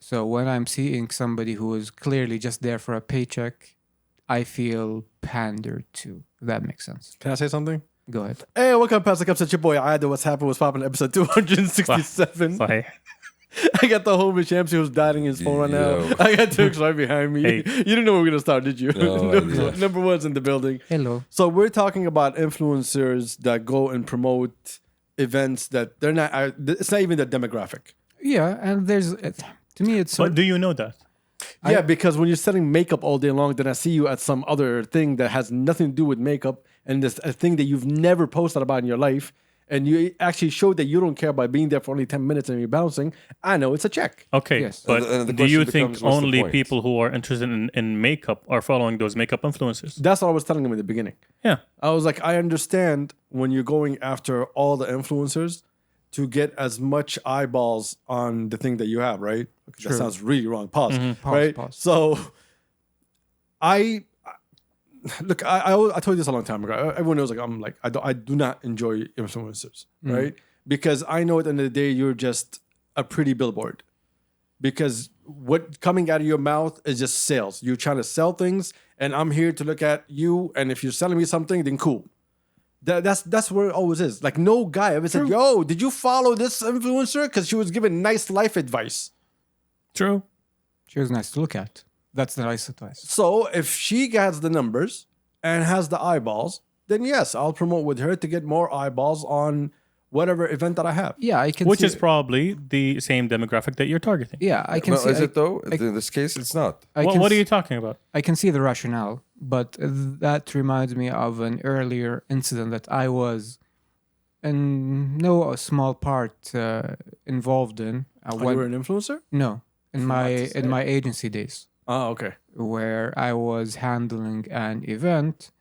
So when I'm seeing somebody who is clearly just there for a paycheck, I feel pandered to. If that makes sense. Can I say something? Go ahead. Hey, welcome past the Kabsa, your boy Ida. What's happening? What's popping? Episode 267. Sorry. I got the homie Champs who's dialing his phone right now. Yo. I got Turks right behind me. Hey. You didn't know we were gonna start, did you? No idea. Number one's in the building. Hello. So we're talking about influencers that go and promote events that they're not. It's not even the demographic. Yeah, and to me, it's But do you know that? Yeah, because when you're selling makeup all day long, then I see you at some other thing that has nothing to do with makeup, and this a thing that you've never posted about in your life, and you actually showed that you don't care by being there for only 10 minutes and you're bouncing. I know it's a check. Okay, Yes. but And the do you question think becomes, what's the only point? people who are interested in makeup are following those makeup influencers? That's what I was telling them in the beginning. Yeah. I was like, I understand when you're going after all the influencers to get as much eyeballs on the thing that you have, right? That sounds really wrong. Pause. Right? Pause. So, I told you this a long time ago. Everyone knows, I do not enjoy influencers, right? Because I know at the end of the day, you're just a pretty billboard. Because what coming out of your mouth is just sales. You're trying to sell things, and I'm here to look at you. And if you're selling me something, then cool. That's where it always is. Like, no guy ever said, "Yo, did you follow this influencer?" Because she was giving nice life advice. True. she was nice to look at. That's the nice advice. So if she gets the numbers and has the eyeballs, then yes, I'll promote with her to get more eyeballs on whatever event that I have. Yeah, I can Which see is probably the same demographic that you're targeting. Yeah, I can Well, see. is it though? In this case, it's not. What are you talking about? I can see the rationale, but that reminds me of an earlier incident that I was in no small part involved in. You were an influencer? No, in my agency days, Oh, okay. where I was handling an event,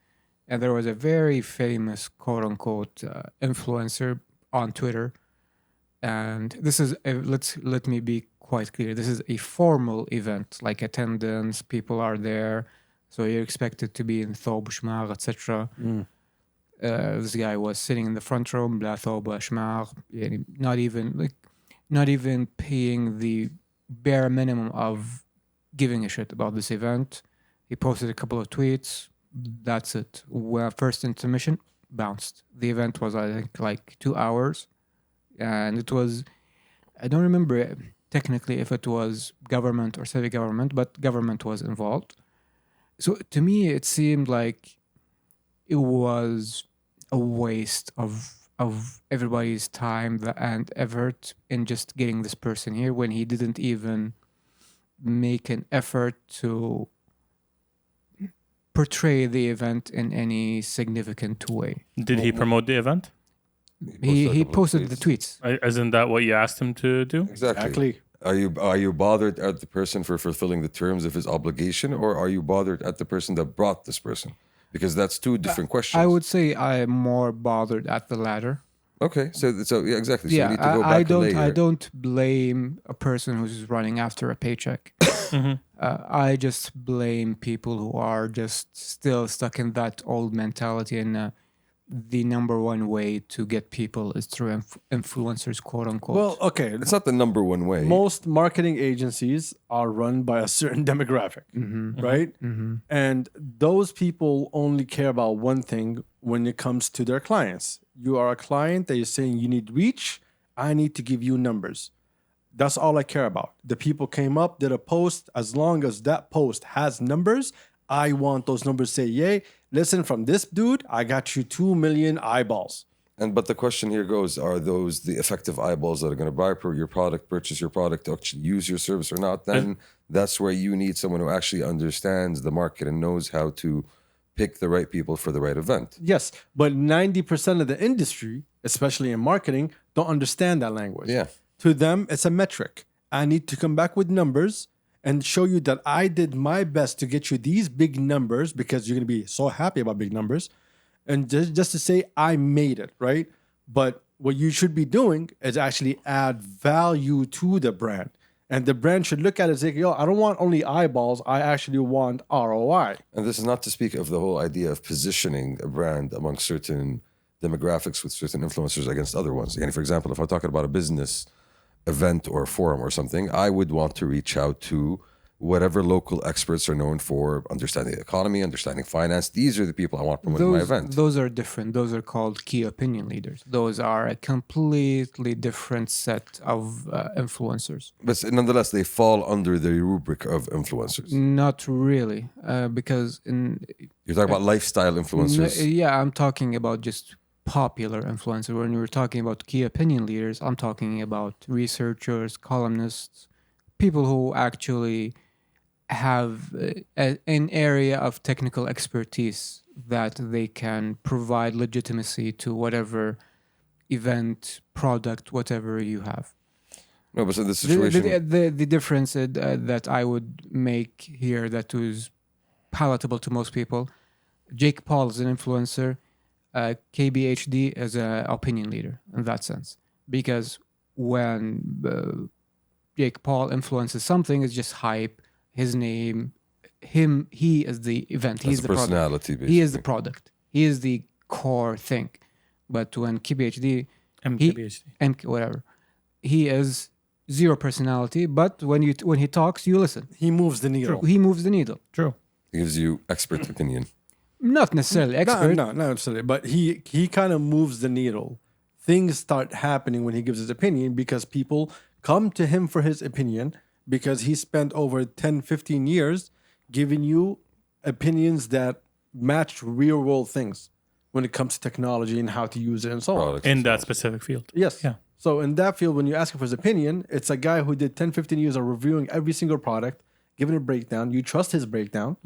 and there was a very famous quote unquote influencer on Twitter, and this is let me be quite clear. This is a formal event, like attendance, people are there, so you're expected to be in thob shmar, etc. This guy was sitting in the front row, bla thob shmar, not even paying the bare minimum of giving a shit about this event. He posted a couple of tweets. That's it. Well, first intermission, bounced. The event was, I think, like 2 hours. And it was, I don't remember technically if it was government or civic government, but government was involved. So to me, it seemed like it was a waste of everybody's time and effort in just getting this person here when he didn't even make an effort to portray the event in any significant way. Did he promote the event? He posted the tweets. Isn't that what you asked him to do? Exactly. Are you bothered at the person for fulfilling the terms of his obligation, or are you bothered at the person that brought this person? Because that's two different questions. I would say I'm more bothered at the latter. Okay, so yeah, exactly. So you Yeah, need to go back I a don't. layer. I don't blame a person who's running after a paycheck. I just blame people who are just still stuck in that old mentality, and the number one way to get people is through influencers, quote unquote. Well, okay. It's not the number one way. Most marketing agencies are run by a certain demographic, right? And those people only care about one thing when it comes to their clients. You are a client that you're saying you need reach. I need to give you numbers. That's all I care about. The people came up, did a post. As long as that post has numbers, I want those numbers to say, yay, listen, from this dude, I got you 2 million eyeballs. But the question here goes, are those the effective eyeballs that are going to buy your product, purchase your product, actually use your service or not? Then that's where you need someone who actually understands the market and knows how to pick the right people for the right event. Yes, but 90% of the industry, especially in marketing, don't understand that language. Yeah. To them, it's a metric. I need to come back with numbers and show you that I did my best to get you these big numbers because you're going to be so happy about big numbers. And just to say, I made it, right? But what you should be doing is actually add value to the brand. And the brand should look at it and say, yo, I don't want only eyeballs. I actually want ROI. And this is not to speak of the whole idea of positioning a brand among certain demographics with certain influencers against other ones. Again, for example, if I'm talking about a business event or forum or something, I would want to reach out to whatever local experts are known for understanding the economy, understanding finance. These are the people I want promoting my event. Those are different. Those are called key opinion leaders. Those are a completely different set of influencers. But nonetheless, they fall under the rubric of influencers. Not really, because You're talking about lifestyle influencers. yeah, I'm talking about just popular influencers. When we're talking about key opinion leaders, I'm talking about researchers, columnists, people who actually have an area of technical expertise that they can provide legitimacy to whatever event, product, whatever you have. No, but so the situation. The difference that I would make here that was palatable to most people, Jake Paul is an influencer, KBHD is an opinion leader in that sense. Because when Jake Paul influences something, it's just hype, his name, he is the event, he's the personality, product. He is the product. He is the core thing. But when KBHD, whatever, he is zero personality, but when he talks, you listen. He moves the needle. He moves the needle. True. He gives you expert opinion. Not necessarily expert. No, not necessarily. But he kind of moves the needle. Things start happening when he gives his opinion because people come to him for his opinion because he spent over 10, 15 years giving you opinions that match real world things when it comes to technology and how to use it and so on. Products In and that so on. specific field. Yes. Yeah. So in that field, when you ask him for his opinion, it's a guy who did 10, 15 years of reviewing every single product, giving a breakdown. You trust his breakdown.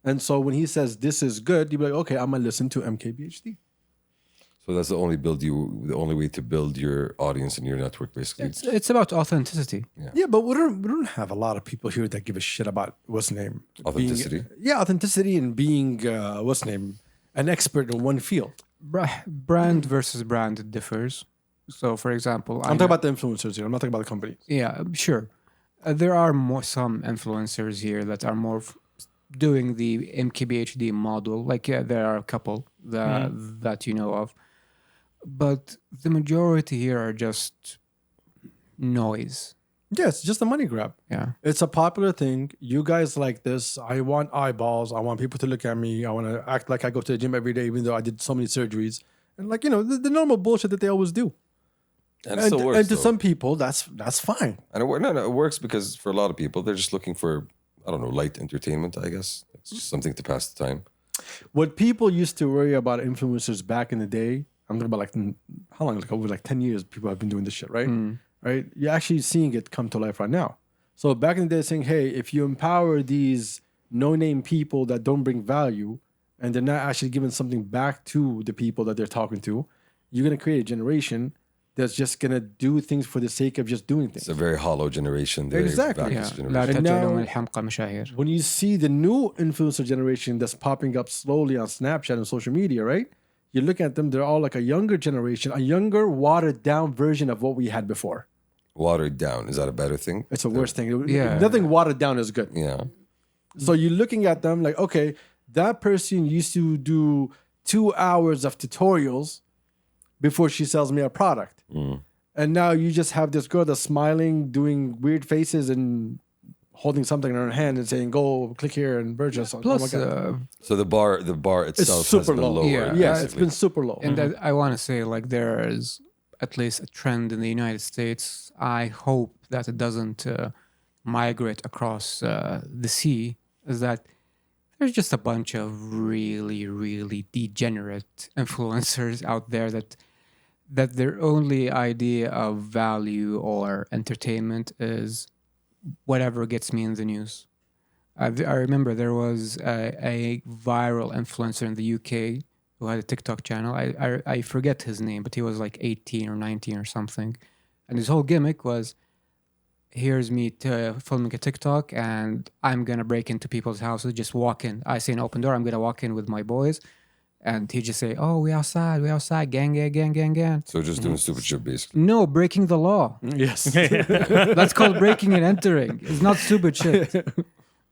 And so when he says this is good, you be like, okay, I'm going to listen to MKBHD. So that's the only way to build your audience and your network, basically. It's about authenticity. Yeah, but we don't have a lot of people here that give a shit about what's the name? Authenticity. Authenticity and being, what's the name? An expert in one field. Brand versus brand differs. So, for example, I'm talking about the influencers here. I'm not talking about the companies. Yeah, sure. There are some influencers here that are more doing the MKBHD model. Like, yeah, there are a couple that you know of. But the majority here are just noise. Yeah, it's just a money grab. Yeah. It's a popular thing. You guys like this. I want eyeballs. I want people to look at me. I want to act like I go to the gym every day, even though I did so many surgeries. And like, the normal bullshit that they always do. And it still works. And to though. some people, that's fine. And it works because for a lot of people, they're just looking for, I don't know, light entertainment, I guess. It's just something to pass the time. What people used to worry about influencers back in the day, I'm talking about like, how long? Like over 10 years, people have been doing this shit, right? Right? You're actually seeing it come to life right now. So back in the day, saying, hey, if you empower these no-name people that don't bring value, and they're not actually giving something back to the people that they're talking to, you're going to create a generation that's just going to do things for the sake of just doing things. It's a very hollow generation. Very Exactly. vacuous Yeah. لا generation. تجعلوا من الحمقى مشاهير. When you see the new influencer generation that's popping up slowly on Snapchat and social media, right? You look at them, they're all like a younger generation, a younger, watered-down version of what we had before. Watered down. Is that a better thing? It's the worst thing. Yeah. Nothing watered down is good. Yeah. So you're looking at them like, okay, that person used to do 2 hours of tutorials before she sells me a product. And now you just have this girl that's smiling, doing weird faces and holding something in her hand and saying, go click here and purchase. Plus, So the bar itself has super been low. lower. Yeah. Yeah, it's basically. been super low. and I want to say, like, there is at least a trend in the United States. I hope that it doesn't migrate across the sea, is that there's just a bunch of really, really degenerate influencers out there that their only idea of value or entertainment is whatever gets me in the news. I remember there was a viral influencer in the UK who had a TikTok channel. I forget his name, but he was like 18 or 19 or something. And his whole gimmick was, here's me filming a TikTok and I'm going to break into people's houses, just walk in. I see an open door, I'm going to walk in with my boys. And he just say, oh, we outside, gang, gang, gang, gang, gang. So just doing stupid shit, basically. No, breaking the law. Yes. That's called breaking and entering. It's not stupid shit.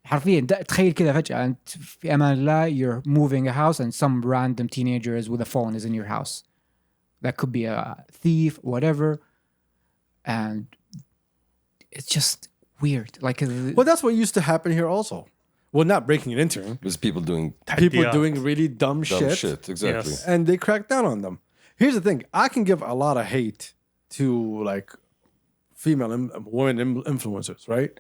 حرفيا تخيل كده فجأة أنت في أمان الله you're moving a house and some random teenagers with a phone is in your house. That could be a thief, whatever. And it's just weird. Like, Well, that's what used to happen here also. Well, not breaking and entering. There's people doing People Yeah. doing really dumb, dumb shit, shit. Exactly. Yes. and they crack down on them. Here's the thing: I can give a lot of hate to like female women influencers, right?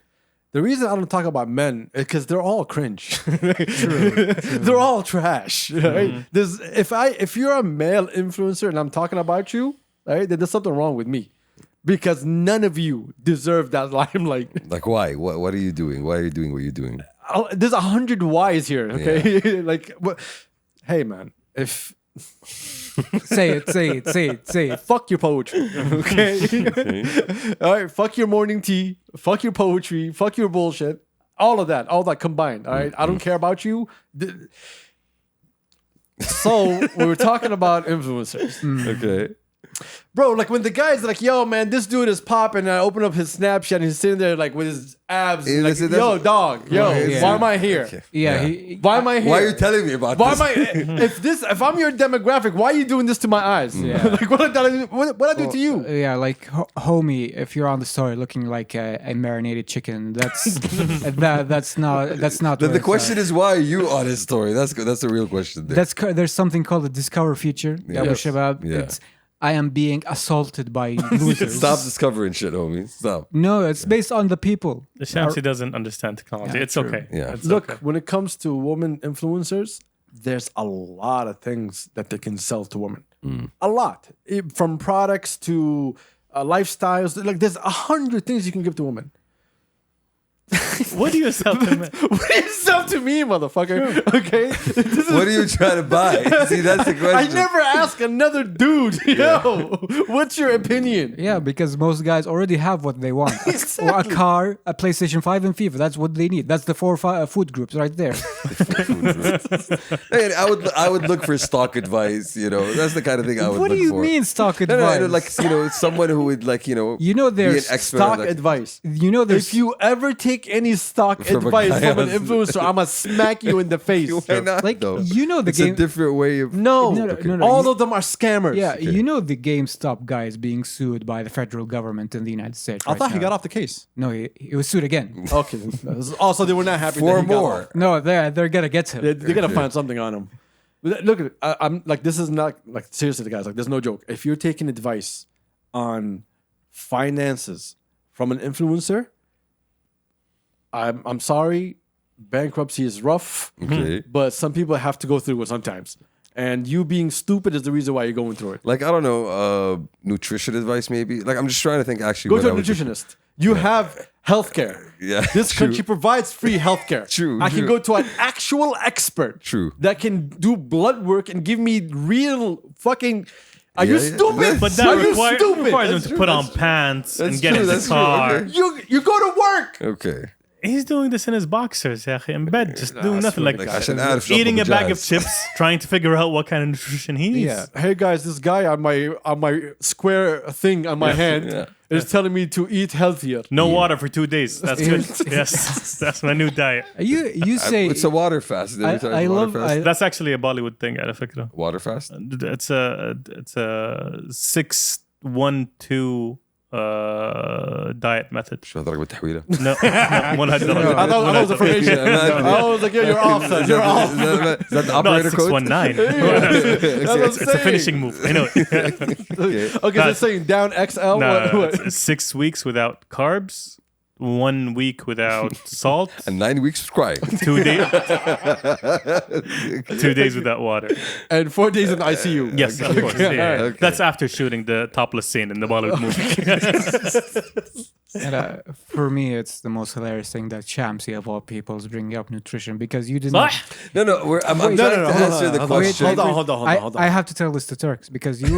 The reason I don't talk about men is because they're all cringe. They're all trash. Right? If you're a male influencer and I'm talking about you, right, then there's something wrong with me. Because none of you deserve that limelight. Like, why? What are you doing? Why are you doing what you're doing? There's 100 whys here, okay? Like, what? Hey, man, if say it. fuck your poetry, okay? All right, fuck your morning tea, fuck your poetry, fuck your bullshit, all that combined. All right, I don't care about you. So we were talking about influencers. Okay. Bro, like when the guy's like, yo, man, this dude is popping, and I open up his Snapchat and he's sitting there like with his abs. Yeah, Like, that's- yo, dog, yo, Yeah. why am I here? Okay. Yeah, Yeah. Why am I here? Why are you telling me about Why this? am I? If I'm your demographic, why are you doing this to my eyes? Yeah. Like what I do to you? Yeah, like homie, if you're on the story looking like a marinated chicken, that's that's not Then where the it's question at. is, why are you on his story? That's the real question. There. There's something called the discover feature. Yes. Shabab. Yeah. It's I am being assaulted by losers. Stop discovering shit, homie. Stop. No, it's based on the people. The Shamsi doesn't understand technology. Yeah, It's true. okay. Yeah. It's Look, okay. when it comes to women influencers, there's a lot of things that they can sell to women. A lot, from products to lifestyles. Like there's 100 things you can give to women. What do you sell to men? What do you sell to me, motherfucker? Okay. What are you trying to buy? See, that's the I question. never ask another dude, yo, what's your opinion? Yeah, because most guys already have what they want. A car, a PlayStation 5, and FIFA. That's what they need. That's the four food groups right there. Hey, I would look for stock advice. You know, that's the kind of thing I would What look do you for. mean stock No, advice? no, like someone who would You know be an there's expert. Stock like, advice. you know there's If you ever take any stock From a advice guy from an else. influencer, I'm gonna smack you in the face. Why not? like though? you know the It's game. a different way of. No, No, all you- of them are scammers. Yeah, you know the GameStop guy is being sued by the federal government in the United States. I thought he got off the case. No, he was sued again. Okay. Also, they were not happy. For that he got more. off. No, they're gonna get him. They're gonna find something on him. Look at it. I'm like, this is not like seriously, guys. Like, there's no joke. If you're taking advice on finances from an influencer, I'm sorry. Bankruptcy is rough, Okay. but some people have to go through it sometimes. And you being stupid is the reason why you're going through it. Like I don't know, nutrition advice maybe. Like I'm just trying to think. Actually, Go what to I a would- nutritionist. You have healthcare. Yeah, This true. country provides free healthcare. True, I can true. go to an actual expert. True. That can do blood work and give me real fucking. Are you Yeah, yeah. stupid? But Are that you requires stupid? them to put on pants and That's get true, in the that's true, car. okay. You go to work. Okay. He's doing this in his boxers, يا أخي, in bed, just doing I nothing swear like to God. عشان أعرف شو eating a أطلب bag of جاهز. chips, trying to figure out what kind of nutrition he needs. Yeah. Hey guys, this guy on my square thing on my hand Yeah. is telling me to eat healthier. No water for 2 days. That's good. Yes, that's my new diet. You say It's a water fast. Did I- we talk I water love- fast? I- That's actually a Bollywood thing, على فكرة. Water fast. It's a 6-1-2 diet method. شو هضرك بالتحويلة؟ No, one had I thought it was a formation. I was like, yeah, you're off, son. You're off. Is that the No, operator it's code? 619. That's what I'm It's a saying. finishing move. I know. Okay, so it's saying down XL. No, what? it's 6 weeks without carbs, 1 week without salt, And 9 weeks of crying. 2 days 2 days without water. And 4 days in ICU. Yes, of course. Yeah. Okay. That's after shooting the topless scene in the Bollywood movie. and, for me, it's the most hilarious thing that Shamsi of all people is bringing up nutrition because you did not. صح؟ No, I'm No, trying no, to hold answer on, the hold on. question. Hold on. I have to tell this to Turks because you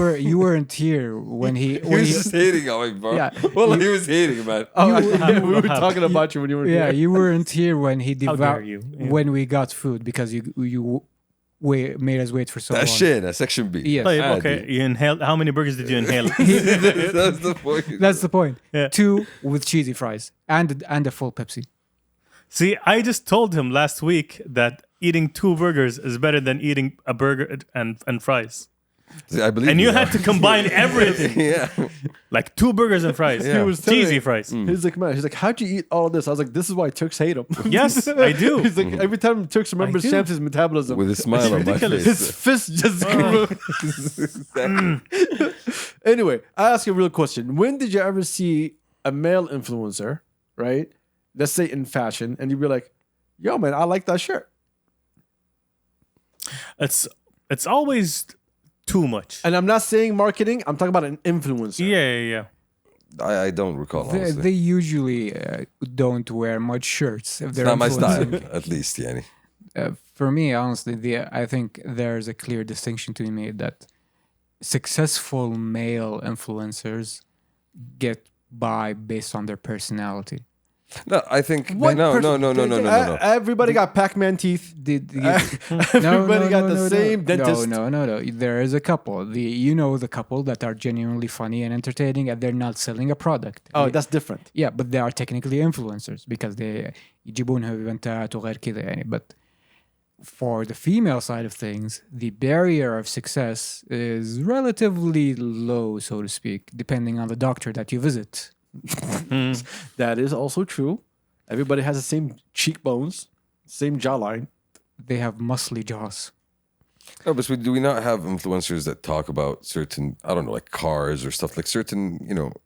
weren't here when he He was just hating on me, bro. Yeah. Well, he was hating, man. We were talking about you when you were yeah here. you weren't here when he dare devoured you. Yeah. when we got food because you made us wait for so That's long. shit. That's section B. Yes. طيب, عادي. okay. You inhaled. How many burgers did you inhale? That's the point. That's the point. Yeah. 2 with cheesy fries and a full Pepsi. See, I just told him last week that eating 2 burgers is better than eating a burger and fries. I believe And you had to combine everything. yeah. Like 2 burgers and fries. Yeah. He was telling Cheesy me- fries. He's like, man, he's like, how'd you eat all this? I was like, this is why Turks hate him. Yes, I do. He's like, every time Turks remembers do. Shams' metabolism, With a smile on my ridiculous. his face. fist just grew. Anyway, I ask you a real question. When did you ever see a male influencer, right? Let's say in fashion, and you'd be like, yo, man, I like that shirt. It's always too much. And I'm not saying marketing, I'm talking about an influencer. Yeah. I don't recall, They honestly. usually don't wear much shirts if It's they're not my influencing. style, at least, yani. For me, honestly, I think there's a clear distinction to be made that successful male influencers get by based on their personality. No, I think What no. Everybody got Pac-Man teeth. Everybody got the same dentist. No. There is a couple. The couple that are genuinely funny and entertaining, and they're not selling a product. Oh, that's different. Yeah, but they are technically influencers because they يجيبونها ايفنتات وغير كذا يعني. But for the female side of things, the barrier of success is relatively low, so to speak, depending on the doctor that you visit. That is also true. Everybody has the same cheekbones, same jawline. They have muscly jaws. No, but do we not have influencers that talk about certain, I don't know, like cars or stuff, like certain,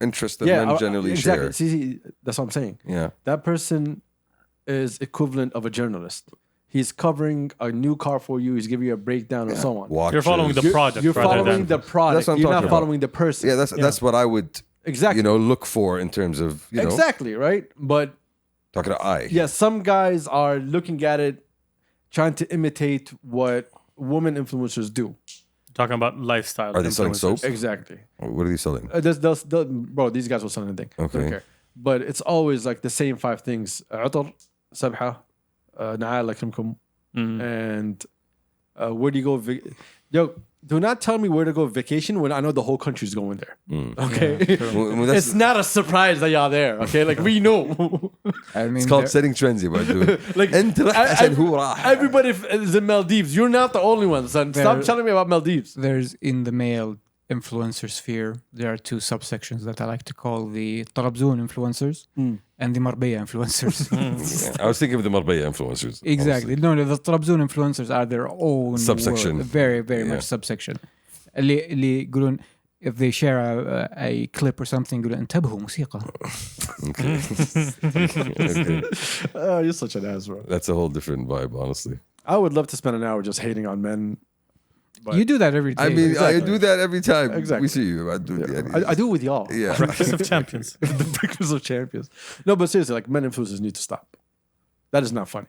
interests that men generally exactly. share? See, that's what I'm saying. Yeah. That person is equivalent of a journalist. He's covering a new car for you. He's giving you a breakdown and so on. Watches. You're following the product You're rather following than the product. That's what I'm You're talking not about. following the person. Yeah, that's what I would, exactly. look for in terms of, Exactly, right? But talking to I. yeah, some guys are looking at it, trying to imitate what women influencers do. talking about lifestyle. Are they selling influencers. soap? Exactly. What are they selling? Bro, these guys will sell anything. Okay. Don't care. But it's always like the same 5 things. عطر, سبحة, نعال أكرمكم, and where do you go? Yo, do not tell me where to go vacation when I know the whole country's going there. Okay? Well, It's not a surprise that y'all there. Okay? Like, we know. I mean, it's called setting trends, you dude. Like, انت رحت عشان هو راح. everybody is in Maldives. You're not the only one, son. Stop There- telling me about Maldives. there's in the male influencer sphere, there are 2 subsections that I like to call the Tarabzoon influencers and the Marbella influencers. I was thinking of the Marbella influencers. Exactly. No, the Tarabzoon influencers are their own Subsection. world. Very, very Yeah. much subsection. اللي يقولون if they share a clip or something يقولون انتبهوا موسيقى. Okay. You're such an ass, bro. That's a whole different vibe, honestly. I would love to spend an hour just hating on men. But You do that every day. I mean, I Exactly. do that every time Exactly. we see you. I do I do it with y'all. Yeah. Breakfast of champions. The Breakfast of Champions. No, but seriously, like, men influencers need to stop. That is not funny.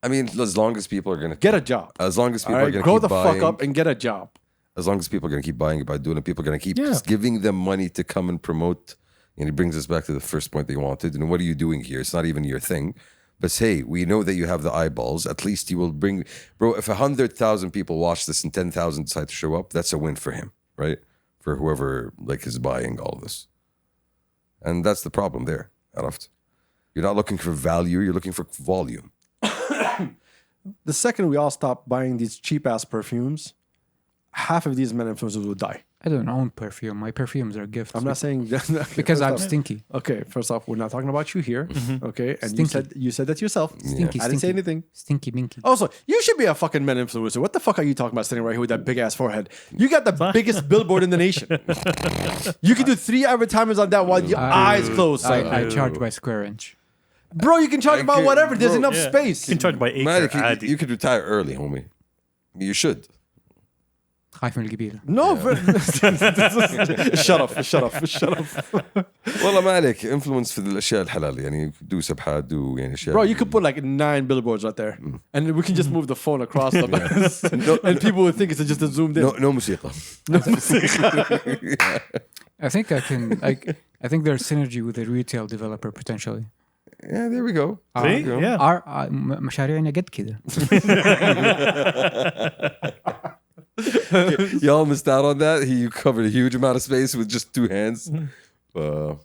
I mean, as long as people are going to Get a job. as long as All people are right? going to Grow keep the buying, fuck up and get a job. as long as people are going to keep buying about doing it, people are going to keep Yeah. giving them money to come and promote. And it brings us back to the first point they wanted. And what are you doing here? It's not even your thing. But hey, we know that you have the eyeballs. At least you will bring, bro. If 100,000 people watch this and 10,000 decide to show up, that's a win for him, right? For whoever like is buying all of this. And that's the problem there, Araft. You're not looking for value. You're looking for volume. The second we all stop buying these cheap ass perfumes, half of these men influencers will die. I don't own perfume. My perfumes are gifts. I'm not saying because I'm First off- stinky. Okay, first off, we're not talking about you here. Okay, and Stinky. you said that yourself. Stinky, I didn't say stinky. anything. Stinky minky. Also, you should be a fucking men influencer. What the fuck are you talking about sitting right here with that big ass forehead? You got the biggest billboard in the nation. You can do 3 advertisements on that while your eyes closed. son. I charge by square inch. Bro, you can charge about Okay, whatever. There's bro, enough Yeah. space. You can charge by acre. Malik, عادي. you could retire early, homie. You should. خايف من القبيلة. No, shut up. والله ما عليك influence في الاشياء الحلال يعني do سبحات do يعني اشياء. Bro, you could put like 9 billboards right there, and we can just move the phone across them, and people would think it's just a zoomed in. no موسيقى. I think I can. I think there's synergy with a retail developer potentially. Yeah, there we go. See? Yeah. مشاريعنا قد كذا. Y'all missed out on that. You covered a huge amount of space with just 2 hands. All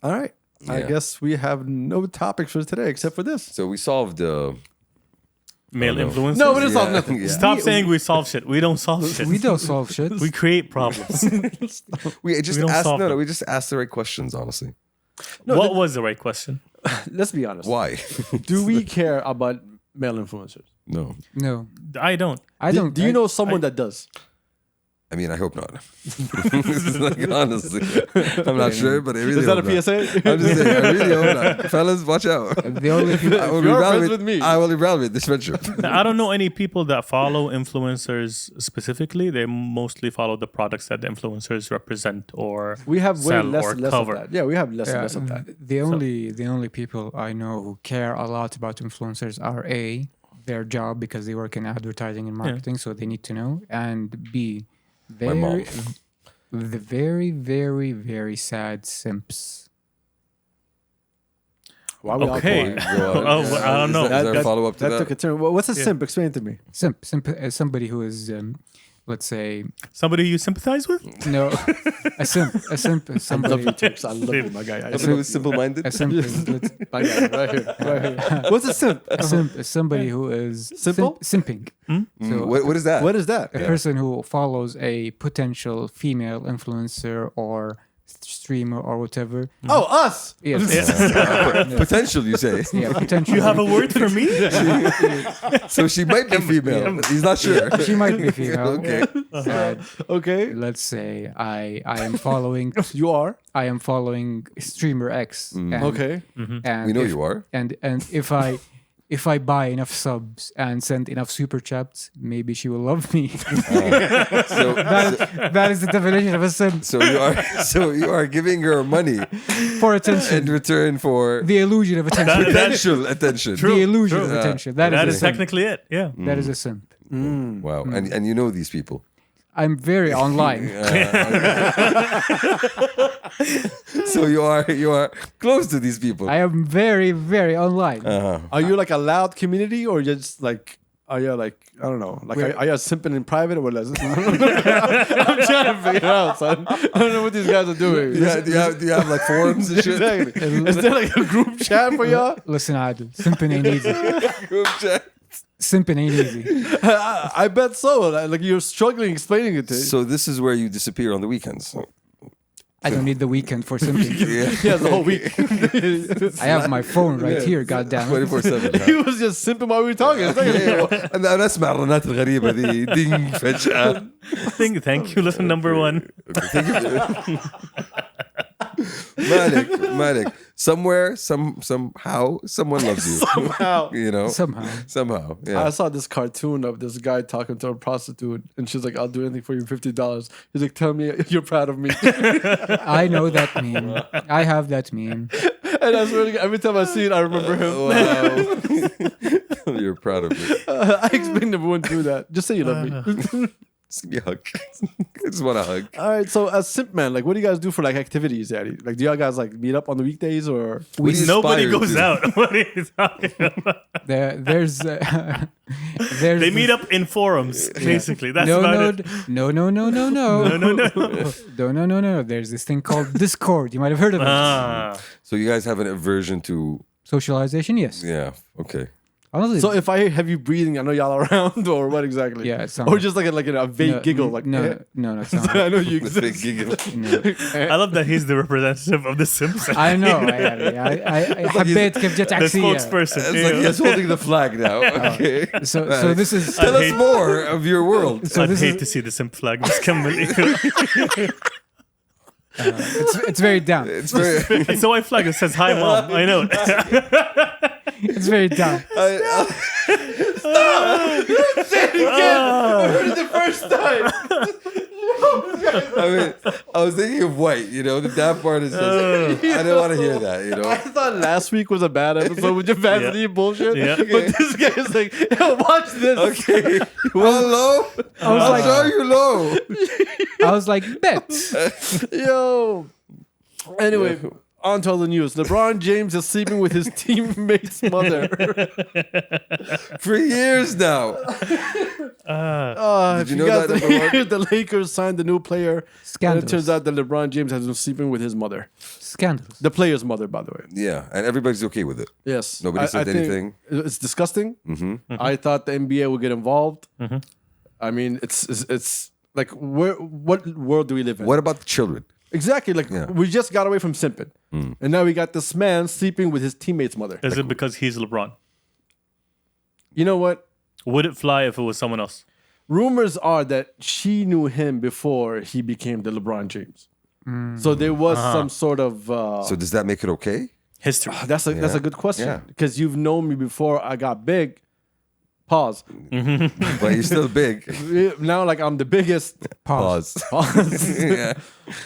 right, I Yeah. guess we have no topics for today except for this. So we solved Male influencers. No, we don't solve nothing. Yeah. Stop saying we solve shit. We don't solve shit. We don't solve shit. We create problems. We just We don't ask. solve No, them. we just ask the right questions. Honestly, What was the right question? Let's be honest. why? Do we care about male influencers? No, No, I don't. I don't. Do you know someone that does? I mean, I hope not. Like, honestly, I'm not sure, but I really Is that hope a not. PSA? I'm just saying, I really hope not. Fellas, watch out. The only people, I will You're evaluate- friends with me. I will evaluate this friendship. I don't know any people that follow influencers specifically. They mostly follow the products that the influencers represent or We have way sell less or and less cover. of that. Yeah, we have less and yeah, less of that. the only people I know who care a lot about influencers are A, their job because they work in advertising and marketing, so they need to know, and B, My mom. the very, very, very sad simps. Why we all Okay. quiet? Go on. Oh, well, I don't know. Is there a follow up to That that? took a turn. What's a simp? Explain it to me. Simp is somebody who is, let's say, Somebody you sympathize with? no, a simp is I love somebody. you, Tips. I love you, my guy. I Somebody love who's you. simple-minded. A simp is, My guy, right here, right here. What's a simp? a simp is somebody who is Simple? simping. So What is that? What is that? a person who follows a potential female influencer or streamer or whatever. Oh, us. Yes. Potential, you say. Yeah, potential. You have a word for me? So she might be female. But he's not sure. She might be female. Okay. Okay. Let's say I am following You are. streamer X. And, Okay. And We know if, you are. And if I buy enough subs and send enough super chats, maybe she will love me. So, That is the definition of a simp. so you are giving her money For in attention. return for The illusion of attention. potential attention. The illusion of attention. That That is is a simp. technically it. Yeah. That is a simp. Wow. And you know these people. I'm very online. So you are close to these people. I am very, very online. Are you like a loud community or just like? Are you like I don't know? Like are you simping in private or what? I'm trying to figure it out, son. I don't know what these guys are doing. Do you have like forums and shit? Exactly. Is there like a group chat for y'all? Listen, Adil, simping ain't easy. Group chat. Simping ain't easy. I bet so. Like you're struggling explaining it to. So this is where you disappear on the weekends. I don't need the weekend for simping. He has the whole week. I have my phone right here, goddamn. 24/7. He was just simping while we were talking. It's like, انا اسمع الرنات الغريبه دي دينج فجاه. Thank you, lesson number one. Malik. Somewhere, somehow, someone loves you. somehow. You know, Somehow. Yeah. I saw this cartoon of this guy talking to a prostitute, and she's like, "I'll do anything for you, $50." He's like, "Tell me you're proud of me." I know that meme. I have that meme. And I swear to God, every time I see it, I remember him. Wow. You're proud of me. I explained everyone do that. Just say you love me. Just give me a hug. I just want a hug. All right. So as Simp Man, like, what do you guys do for like activities, Daddy? Like, do y'all guys like meet up on the weekdays or? What do you Nobody aspire goes to? out. What are you talking about? There's They meet up in forums, basically. That's no, about it. no. No. There's this thing called Discord. You might have heard of it. Ah. So you guys have an aversion to, Socialization, yes. yeah, okay. Honestly, So if I have you breathing, I know y'all around, or what exactly? Yeah, it sounds or like- just like a vague giggle, like no, eh? no, it's not. I know you The big exist. giggle. I love that he's the representative of the Sims. I know. I حبيت كيف جت The عكسية. spokesperson. It's like he's holding the flag now. Okay. So this is Tell us hate- more of your world. I'd this hate is- to see the Simp flag. Just come it's very down. It's very. It's a white flag that says, "Hi, mom." I know. It's very down. I heard it the first time. I mean, I was thinking of white. You know, the damn part is just. I didn't want to hear that. You I know. thought last week was a bad episode with your Vaseline bullshit. Yeah. But this guy is like, yo, watch this. Okay. Well, low. I was I'll like, show you low. I was like, bet. Yo. Anyway, on to the news. LeBron James is sleeping with his teammate's mother. For years now. If you you know guys that, didn't number hear, the Lakers signed the new player. And it Scandalous. turns out that LeBron James has been sleeping with his mother. Scandalous. The player's mother, by the way. Yeah, and everybody's okay with it. Yes. Nobody said think anything. It's disgusting. Mm-hmm. I thought the NBA would get involved. I mean, it's like, what world do we live in? What about the children? Exactly. Like, Yeah. we just got away from simping. And now we got this man sleeping with his teammate's mother. Is it because he's LeBron? You know what? Would it fly if it was someone else? Rumors are that she knew him before he became the LeBron James. So there was some sort of. So does that make it okay? History. That's a Yeah. good question Yeah. because you've known me before I got big. Pause. But you're still big. Now, like I'm the biggest. Pause. Pause. Yeah.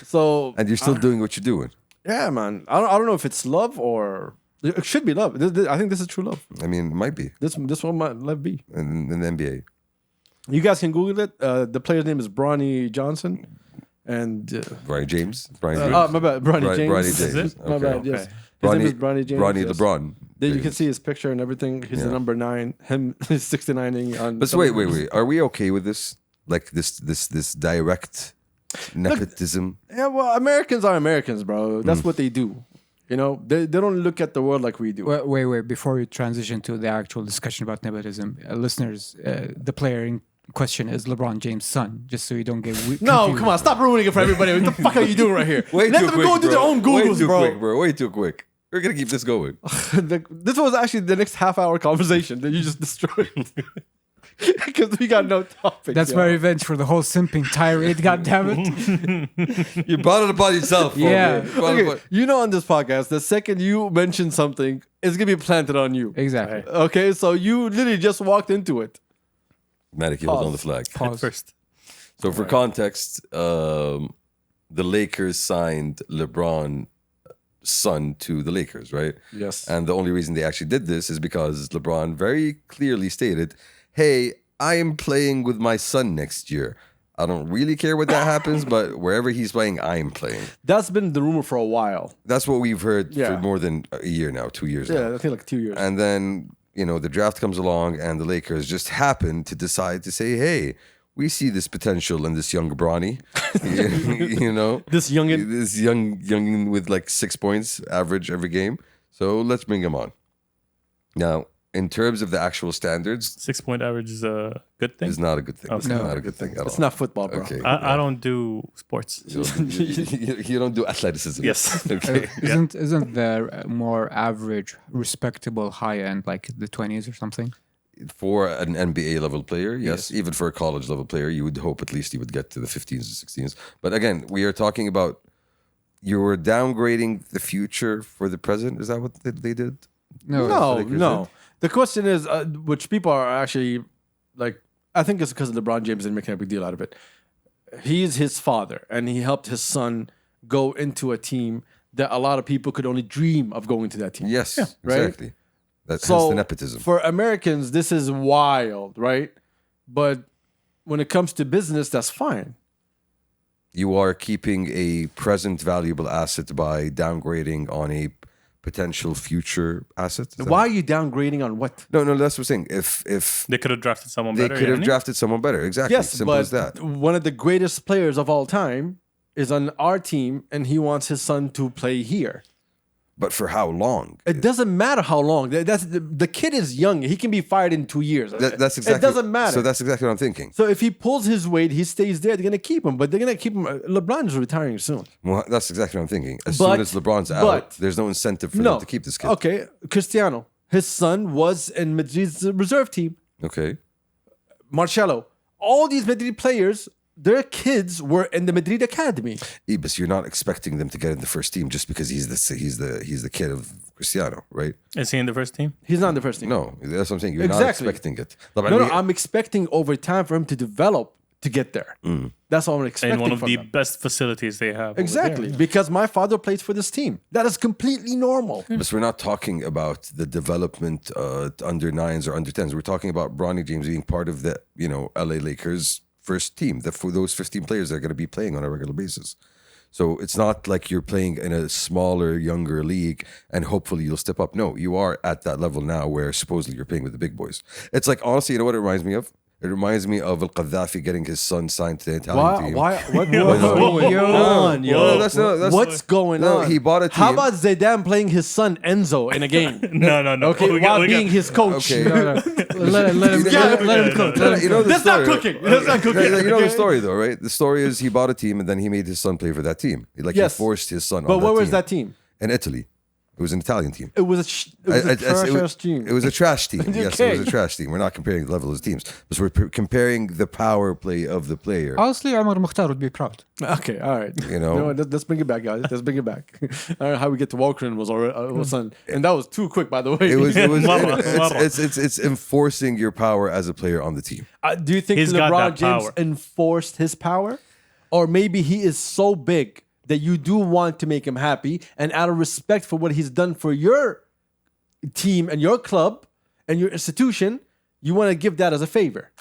So And you're still doing what you're doing. yeah, man. I don't know if it's love or it should be love. I think this is true love. I mean, it might be This one might let be. in the NBA. You guys can Google it. The player's name is Bronny Johnson, and Brian James. Brian James. my bad, Bronny James. Bronny James. Is it? My Okay. bad. Yes, Okay. his name is Bronny James. Bronny yes. LeBron. There you can James. see his picture and everything. He's the Yeah. number 9. Him, he's 69ing on. But so wait. Are we okay with this? Like this direct nepotism? Yeah, well, Americans are Americans, bro. That's what they do. You know, they don't look at the world like we do. Wait. Before we transition to the actual discussion about nepotism, listeners, the player in question is LeBron James' son, just so you don't get No, come on, stop ruining it for everybody. What the fuck are you doing right here? Way Let too them quick, go do their bro. own Way Googles, too bro. quick, bro. Way too quick. We're gonna keep this going. This was actually the next half-hour conversation that you just destroyed. Because we got no topic. That's my revenge for the whole simping tirade. God damn it! You brought it upon yourself. Yeah. bro. You brought it Okay, upon- you know, on this podcast, the second you mention something, it's gonna be planted on you. Exactly. Okay, so you literally just walked into it. Matic, he was on the flag. Pause. First. So for context, the Lakers signed LeBron's son to the Lakers, right? Yes. And the only reason they actually did this is because LeBron very clearly stated, hey, I am playing with my son next year. I don't really care what that happens, but wherever he's playing, I'm playing. That's been the rumor for a while. That's what we've heard Yeah. for more than a year now, 2 years now. Yeah, I think like 2 years. And then, the draft comes along and the Lakers just happen to decide to say, hey, we see this potential in this young Bronny. This youngin. This young with like 6 points average every game. So let's bring him on. Now, in terms of the actual standards, 6-point average is a good thing. it's not a good thing. It's Okay. not a good thing at all. It's not football, bro. Okay. I don't do sports. You don't do athleticism. Yes. Okay. Isn't there more average, respectable high end, like the 20s or something? For an NBA level player, yes. Even for a college level player, you would hope at least you would get to the 15s or 16s. But again, we are talking about you were downgrading the future for the present. Is that what they did? No. The question is, which people are actually like, I think it's because LeBron James didn't make a big deal out of it. He's his father, and he helped his son go into a team that a lot of people could only dream of going to that team. Yes, right? exactly. That's hence So the nepotism. for Americans, this is wild, right? But when it comes to business, that's fine. You are keeping a present valuable asset by downgrading on a potential future asset. Is that- Why are you downgrading on what? No, that's what I'm saying. If They could have drafted someone they better. could have yeah, drafted someone better, exactly. Yes, Simple but as that. one of the greatest players of all time is on our team, and he wants his son to play here. But for how long? It doesn't matter how long. That's the kid is young. He can be fired in 2 years. That's exactly. It doesn't matter. So that's exactly what I'm thinking. So if he pulls his weight, he stays there. They're gonna keep him, but they're gonna keep him. LeBron's retiring soon. Well, that's exactly what I'm thinking. As But- soon as LeBron's out, but- there's no incentive for No, them to keep this kid. Okay, Cristiano, his son was in Madrid's reserve team. Okay. Marcelo, all these Madrid players, their kids were in the Madrid academy. Ibis, you're not expecting them to get in the first team just because he's the kid of Cristiano, right? Is he in the first team? He's not in the first team. No, that's what I'm saying. You're not Exactly. expecting it. No, I'm expecting over time for him to develop to get there. That's all I'm expecting In one of from the them. best facilities they have. over Exactly, there. because my father plays for this team. That is completely normal. But we're not talking about the development under 9s or under 10s. We're talking about Bronny James being part of the LA Lakers first team. For those 15 players that are going to be playing on a regular basis. So it's not like you're playing in a smaller, younger league and hopefully you'll step up. No, you are at that level now where supposedly you're playing with the big boys. It's like, honestly, you know what it reminds me of? It reminds me of Al-Qaddafi getting his son signed to the Italian team. What's Yo. going on, yo? that's What's going no, on? he bought a team. How about Zidane playing his son Enzo in a game? No. Okay, while being his coach. Okay. Let him cook. You know the That's not story, cooking. That's not cooking. You know okay? the story though, right? The story is he bought a team and then he made his son play for that team. Like Yes. he forced his son. But on where was team. that team? In Italy. It was an Italian team. It was a trash-ass team. It was a trash team. Yes, it was Okay. a trash team. We're not comparing the level of the teams, but we're comparing the power play of the player. Honestly, Omar Mukhtar would be proud. Okay, all right. You know? Let's bring it back, guys. Let's bring it back. I don't know how we get to Walker was already all of a sudden, and that was too quick, by the way. It's enforcing your power as a player on the team. Do you think He's got LeBron that James power. enforced his power, or maybe he is so big that you do want to make him happy, and out of respect for what he's done for your team and your club and your institution, you want to give that as a favor?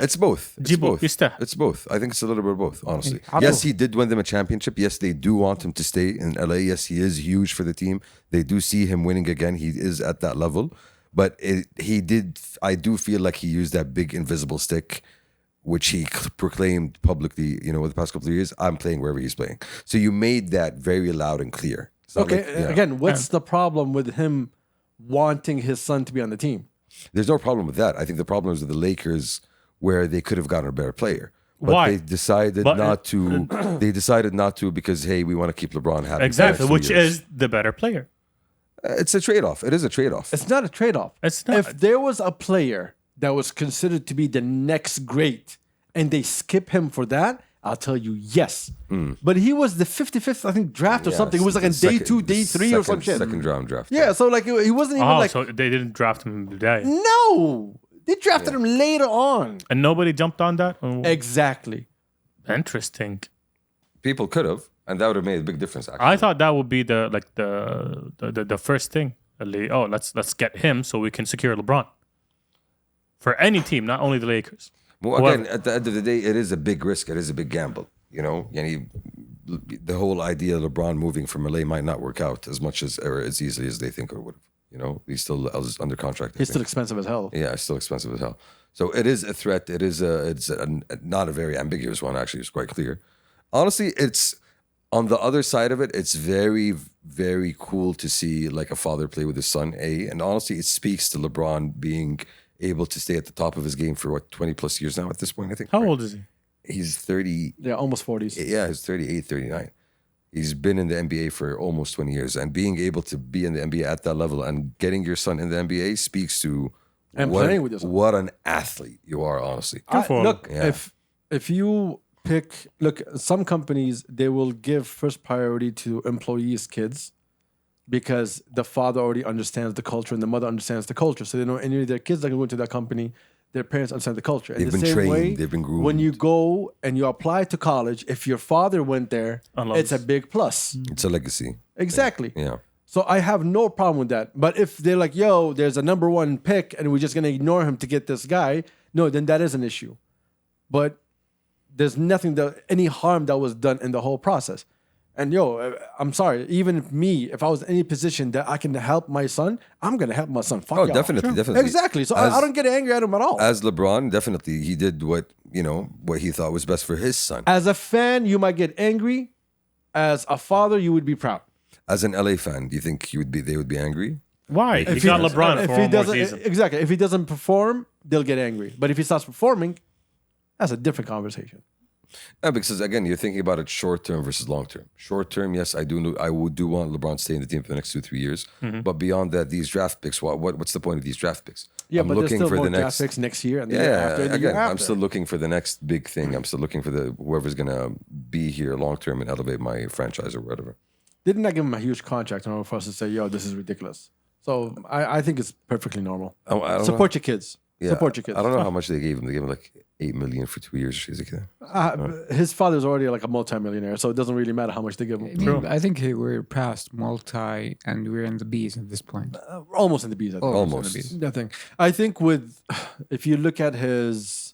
It's both. It's Jibo, both. يستاهل. It's both. I think it's a little bit of both, honestly. Hey, Yes, he did win them a championship. Yes, they do want him to stay in LA. Yes, he is huge for the team. They do see him winning again. He is at that level. But I do feel like he used that big invisible stick, which he proclaimed publicly, over the past couple of years. I'm playing wherever he's playing. So you made that very loud and clear. It's not Okay, like- yeah. again, what's the problem with him wanting his son to be on the team? There's no problem with that. I think the problem is with the Lakers, where they could have gotten a better player. But Why? they decided not to. They decided not to because, hey, we want to keep LeBron happy. Exactly, for which 2 years. is the better player. It's a trade-off. It is a trade-off. It's not a trade-off. It's not. If there was a player that was considered to be the next great and they skip him for that, I'll tell you yes. But he was the 55th, I think, draft or Yeah, something. It was like on the day second- 2, day 3 or some shit. Second round draft. Yeah, so like he wasn't even like, so they didn't draft him today. no. They drafted him later on. And nobody jumped on that? Oh, Exactly. interesting. People could have, and that would have made a big difference. Actually, I thought that would be the first thing. Oh, let's get him so we can secure LeBron. For any team, not only the Lakers. well, again, at the end of the day, it is a big risk. It is a big gamble. The whole idea of LeBron moving from LA might not work out as much as or as easily as they think it would. He's still under contract. I He's think. still expensive as hell. Yeah, it's still expensive as hell. So it is a threat. It's not a very ambiguous one. Actually, it's quite clear. Honestly, it's on the other side of it. It's very, very cool to see like a father play with his son. And honestly, it speaks to LeBron being able to stay at the top of his game for 20 plus years now. At this point, I think. How old is he? He's 30. Yeah, almost 40s. Yeah, he's 38, 39. He's been in the NBA for almost 20 years, and being able to be in the NBA at that level and getting your son in the NBA speaks to And playing with your son. what an athlete you are, honestly. for him. Look, Yeah. if you look, some companies, they will give first priority to employees' kids because the father already understands the culture and the mother understands the culture. So they know any of their kids that can go into that company, their parents understand the culture. In They've the been same trained, way, they've been groomed. when you go and you apply to college, if your father went there, Unless- it's a big plus. It's a legacy. Exactly. Yeah. So I have no problem with that. But if they're like, yo, there's a number one pick and we're just going to ignore him to get this guy, no, then that is an issue. But there's any harm that was done in the whole process. And I'm sorry, even me, if I was in any position that I can help my son, I'm going to help my son. Fuck Oh, y'all. definitely. Exactly. So I don't get angry at him at all. As LeBron, definitely, he did what he thought was best for his son. As a fan, you might get angry. As a father, you would be proud. As an LA fan, do you think they would be angry? Why? If He got LeBron for one more doesn't, season. exactly. If he doesn't perform, they'll get angry. But if he starts performing, that's a different conversation. Yeah, because again, you're thinking about it short term versus long term. Short term, yes, I do want LeBron to stay in the team for the next 2-3 years. But beyond that, these draft picks, what's the point of these draft picks? Yeah, I'm but there's looking still for more the draft next. picks next year and the year Yeah, after. And the year again, I'm after. still looking for the next big thing. I'm still looking for whoever's gonna be here long term and elevate my franchise or whatever. They did not give him a huge contract in order for us to say, yo, this is ridiculous. So I think it's perfectly normal. I don't know. Support your kids. Yeah, Support your kids. I don't know how much they gave him. They gave him like $8 million for 2 years. His father's already like a multimillionaire, so it doesn't really matter how much they give him. I think we're past multi and we're in the B's at this point. Almost in the B's, I think. Almost. Nothing. I think if you look at his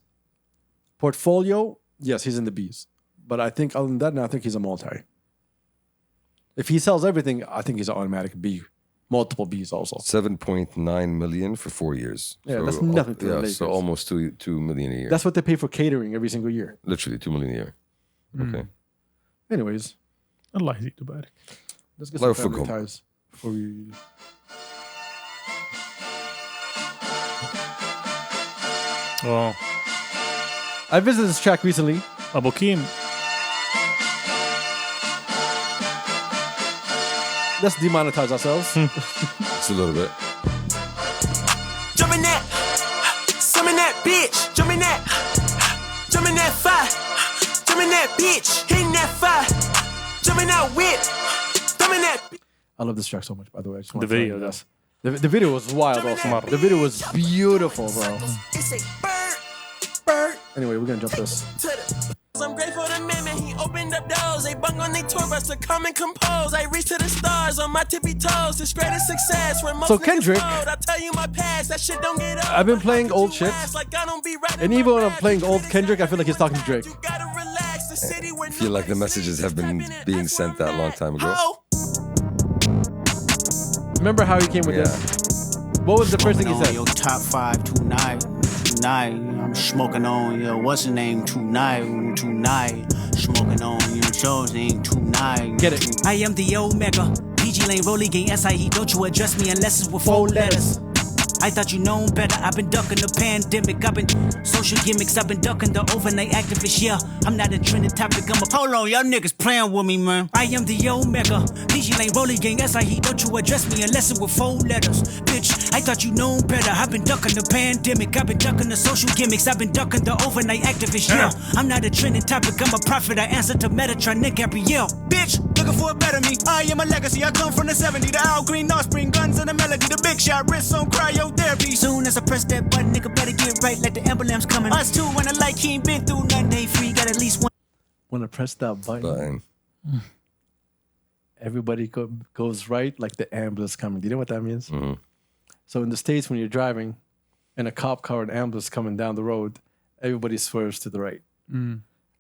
portfolio, yes, he's in the B's. But I think other than that, now I think he's a multi. If he sells everything, I think he's an automatic B. Multiple Bs also. 7.9 million for 4 years. Yeah, that's nothing to the Lakers. So almost 2 million a year. That's what they pay for catering every single year. Literally 2 million a year. Okay. Anyways, Allah يزيد ويبارك. let's get some Life family will go. ties before we... Oh, I visited this track recently. Abu Kim. Let's demonetize ourselves. It's a little bit. Jump in that, some in that bitch. Jump in that fire. Jump in that bitch, hitting that fire. Jumping out with, thumbing that. I love this track so much, by the way. I just The want to tell video, you though. this. The video was wild also. The video was beautiful, bro. It's a bird Anyway, we're gonna jump this. to the. I'm grateful to man, he opened up doors. They bung on their tour bus to come and compose. I reach to the stars on my tippy toes. This greatest success. When most So niggas Kendrick- fold, I tell you my past, that shit don't get old. I've been playing old shit, Like I don't be right and in even my when I'm raps, playing you old niggas Kendrick, I act feel like he's talking to Drake. You gotta relax, the city where I feel like the messages have been being sent that long time ago. Oh, Remember how he came with Yeah. this? What was the first thing he On said? your top 5 tonight. I'm smoking on your what's the name tonight. Smoking on your show's name tonight. Get it? I am the Omega. PG Lane Rolly Gang SIE. Don't you address me unless it's with 4 letters. I thought you known better. I've been ducking the pandemic. I've been social gimmicks. I've been ducking the overnight activists. Yeah, I'm not a trending topic. I'm a hold on, y'all niggas playing with me, man. I am the Omega. PG Lane Rolly Gang SIE. Don't you address me unless it's with 4 letters. Bitch, I thought you known better. I've been ducking the pandemic. I've been ducking the social gimmicks. I've been ducking the overnight activists. Yeah, I'm not a trending topic. I'm a prophet. I answer to Metatron, Nick Gabrielle. Bitch, looking for a better me. I am a legacy. I come from the 70s. The Al Green, Offspring, guns and the melody. The big shot, wrist on cryotherapy. Soon as I press that button, nigga better get right like the emblem's coming. Us two when I like he ain't been through nothing. They free, got at least one. When I press that button, everybody goes right like the ambulance coming. Do you know what that means? So in the States, when you're driving and a cop car and ambulance coming down the road, everybody swerves to the right.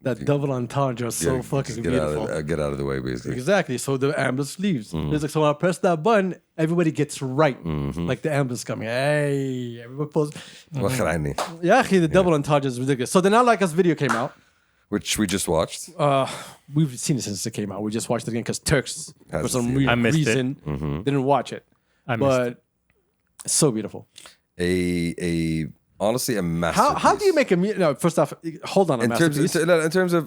That double entendre is so Yeah, fucking just beautiful. get out of the way, basically. Exactly. So the ambulance leaves. It's like, so when I press that button, everybody gets right. Like the ambulance coming. Hey, everybody pulls. وخرعني. Yeah, the double entendre is ridiculous. So the Not Like Us video came out. Which we just watched. We've seen it since it came out. We just watched it again because Turks, for Hasn't some seen it. weird I missed it. reason, didn't watch it. I missed it. But it's so beautiful. Honestly a masterpiece. How do you make a no? First off, hold on. A in terms masterpiece.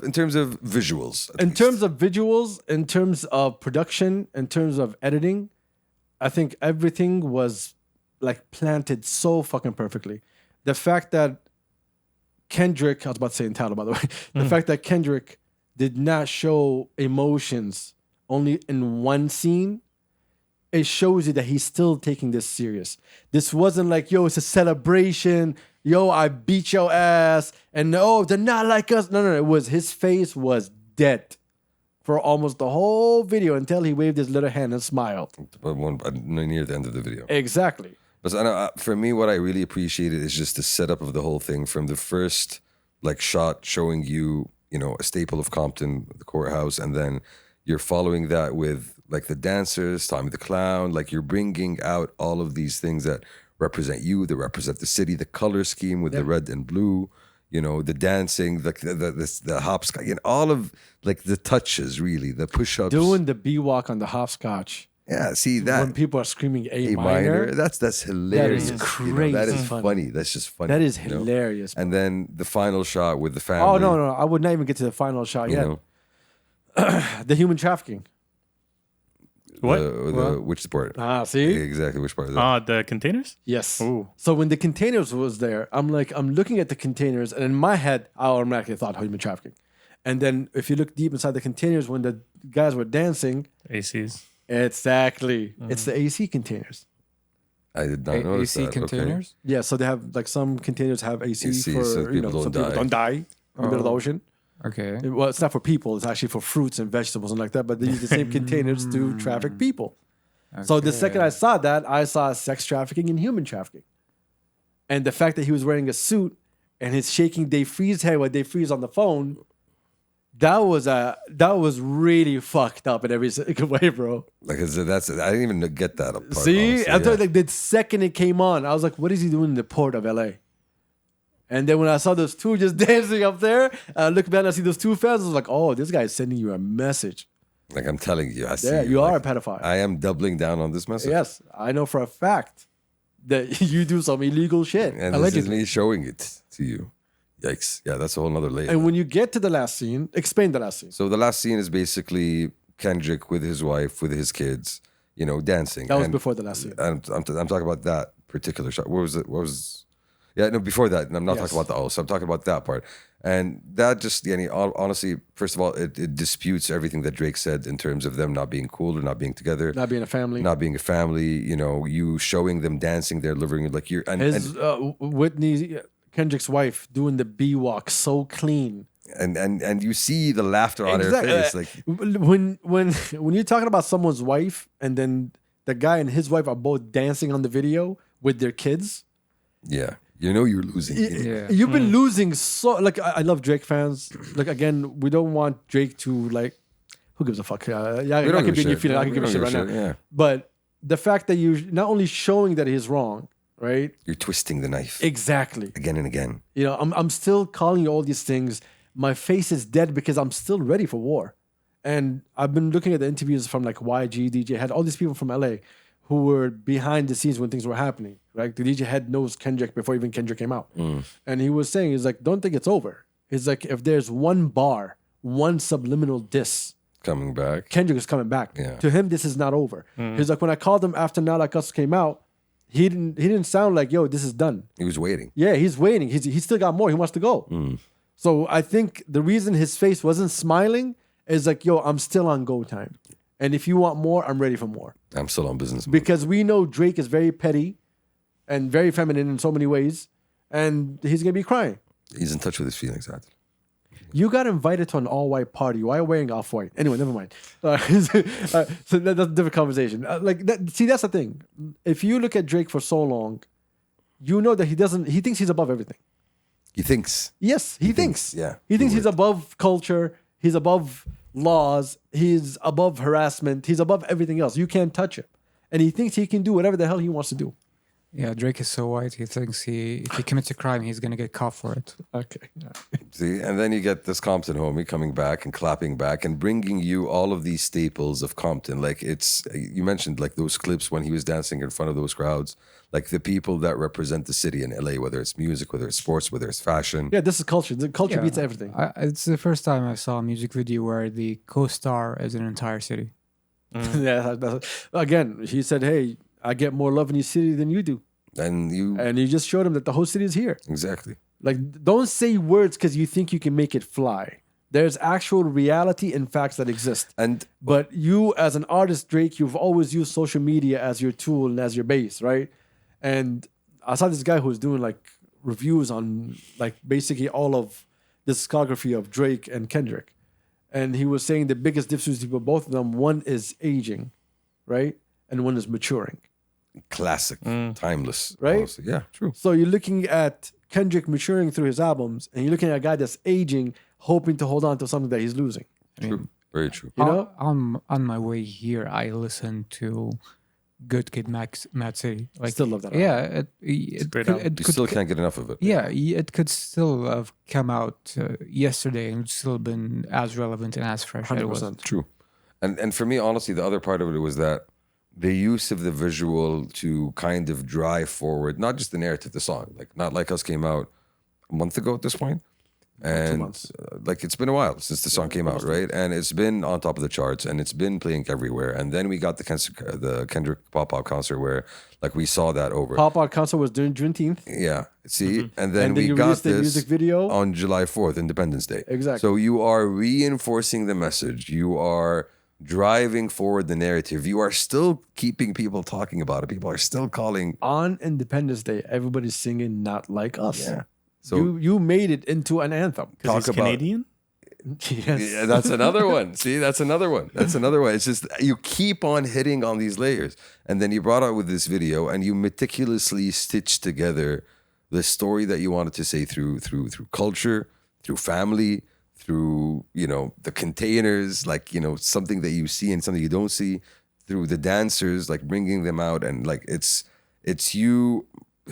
in terms of visuals? at In least. terms of visuals, in terms of production, in terms of editing, I think everything was like planted so fucking perfectly. The fact that Kendrick, I was about to say entitled, by the way, the fact that Kendrick did not show emotions only in one scene, it shows you that he's still taking this serious. This wasn't like, yo, it's a celebration. Yo, I beat your ass. And no, they're not like us. No. It was his face was dead for almost the whole video until he waved his little hand and smiled. But near the end of the video. Exactly. But I know, for me, what I really appreciated is just the setup of the whole thing from the first like shot showing you, a staple of Compton, the courthouse, and then you're following that with like the dancers, Tommy the Clown, like you're bringing out all of these things that represent you, that represent the city, the color scheme with the red and blue, the dancing, the hopscotch, all of like the touches, really, the push-ups. Doing the B-walk on the hopscotch. Yeah, see that. When people are screaming A A minor. that's hilarious. That is That crazy is funny. funny. That's just funny. That is you know? hilarious. And then the final shot with the family. Oh, no. I would not even get to the final shot You yet. know, The human trafficking. What? Which part? See? Exactly, which part of that? The containers? Yes. Ooh. So when the containers was there, I'm looking at the containers, and in my head, I automatically thought human trafficking. And then if you look deep inside the containers, when the guys were dancing, ACs. exactly, it's the AC containers. I did not notice AC that. containers. Yeah, so they have like some containers have AC, AC, for so people some don't people die. don't die in the middle of the ocean. Okay. Well, it's not for people; it's actually for fruits and vegetables and like that. But they use the same containers to traffic people. So the second I saw that, I saw sex trafficking and human trafficking. And the fact that he was wearing a suit and he's shaking Dave Freeze's head while Dave Freeze on the phone, That was really fucked up in every single way, bro. Like I said, I didn't even get that apart. See, honestly, I thought yeah. like the second it came on, I was like, what is he doing in the port of LA? And then when I saw those two just dancing up there, I look back and I see those two fans. I was like, oh, this guy's sending you a message. Like I'm telling you, I see. Yeah, you are a like, pedophile. I am doubling down on this message. Yes, I know for a fact that you do some illegal shit. And this is me showing it to you. Yikes. Yeah, that's a whole nother layer. And when you get to the last scene, explain the last scene. So the last scene is basically Kendrick with his wife, with his kids, dancing. That was before the last scene. I'm talking about that particular shot. What was it? Yeah, no, before that. I'm not talking about the so I'm talking about that part. And that just, honestly, first of all, it disputes everything that Drake said in terms of them not being cool or not being together. Not being a family. Not being a family, you showing them dancing, they're living like you're. Whitney, Kendrick's wife, doing the B walk so clean. And you see the laughter on her face. Like when you're talking about someone's wife and then the guy and his wife are both dancing on the video with their kids. Yeah. You're losing. Yeah. You've been losing so. Like I love Drake fans. Like again, we don't want Drake to like. Who gives a fuck? I can be in your feeling. I can give a shit right now. Yeah. But the fact that you're not only showing that he's wrong, right? You're twisting the knife Exactly. again and again. I'm still calling you all these things. My face is dead because I'm still ready for war. And I've been looking at the interviews from like YG, DJ Head, all these people from LA who were behind the scenes when things were happening. Right? The DJ Head knows Kendrick before even Kendrick came out. And he was saying, he's like, don't think it's over. He's like, if there's one bar, one subliminal diss, Coming back. Kendrick is coming back. Yeah. To him, this is not over. He's like, when I called him after Not Like Us came out, he didn't sound like, yo, this is done. He was waiting. Yeah, he's waiting. He still got more. He wants to go. So I think the reason his face wasn't smiling is like, yo, I'm still on go time. And if you want more, I'm ready for more. I'm still on business. Because we know Drake is very petty and very feminine in so many ways. And he's going to be crying. He's in touch with his feelings, Adil. You got invited to an all-white party. Why are you wearing off-white? Anyway, never mind. So that's a different conversation. That's the thing. If you look at Drake for so long, you know that he thinks he's above everything. He thinks. Yes, he thinks. Yeah. He thinks he's above culture. He's above laws. He's above harassment. He's above everything else. You can't touch him. And he thinks he can do whatever the hell he wants to do. Yeah, Drake is so white. He thinks if he commits a crime, he's gonna get caught for it. Okay. See, and then you get this Compton homie coming back and clapping back and bringing you all of these staples of Compton. Like you mentioned like those clips when he was dancing in front of those crowds, like the people that represent the city in LA, whether it's music, whether it's sports, whether it's fashion. Yeah, this is culture. The culture beats everything. It's the first time I saw a music video where the co-star is an entire city. Yeah. Again, he said, hey, I get more love in your city than you do. And he just showed him that the whole city is here. Exactly. Like, don't say words because you think you can make it fly. There's actual reality and facts that exist. But you, as an artist, Drake, you've always used social media as your tool and as your base, right? And I saw this guy who was doing like reviews on like basically all of the discography of Drake and Kendrick. And he was saying the biggest difference between both of them, one is aging, right? And one is maturing. Classic, timeless, right? Honestly. Yeah, true. So you're looking at Kendrick maturing through his albums, and you're looking at a guy that's aging, hoping to hold on to something that he's losing. True, very true. You know, on my way here, I listened to Good Kid, Mad City. Like, still love that album. Yeah, it great could, album. it You could still can't get enough of it. Yeah, it could still have come out yesterday and still been as relevant and as fresh as it was. 100%. True. And for me, honestly, the other part of it was that the use of the visual to kind of drive forward, not just the narrative, the song. Like Not Like Us came out a month ago at this point. And 2 months. like it's been a while since the song came out, right? And it's been on top of the charts and it's been playing everywhere. And then we got the Kendrick pop-up concert where like we saw that over. Pop-Out concert was during Juneteenth. Yeah. See? And then And then we you got released the this music video. on July 4th, Independence Day. Exactly. So you are reinforcing the message. You are driving forward the narrative. You are still keeping people talking about it. People are still calling. On Independence Day, everybody's singing Not Like Us. Yeah. So you made it into an anthem. Because he's Canadian? Yes. yeah, that's another one. See, that's another one. That's another one. It's just you keep on hitting on these layers. And then you brought out with this video and you meticulously stitched together the story that you wanted to say through culture, through family, through, you know, the containers, like, you know, something that you see and something you don't see, through the dancers, like bringing them out, and like it's you.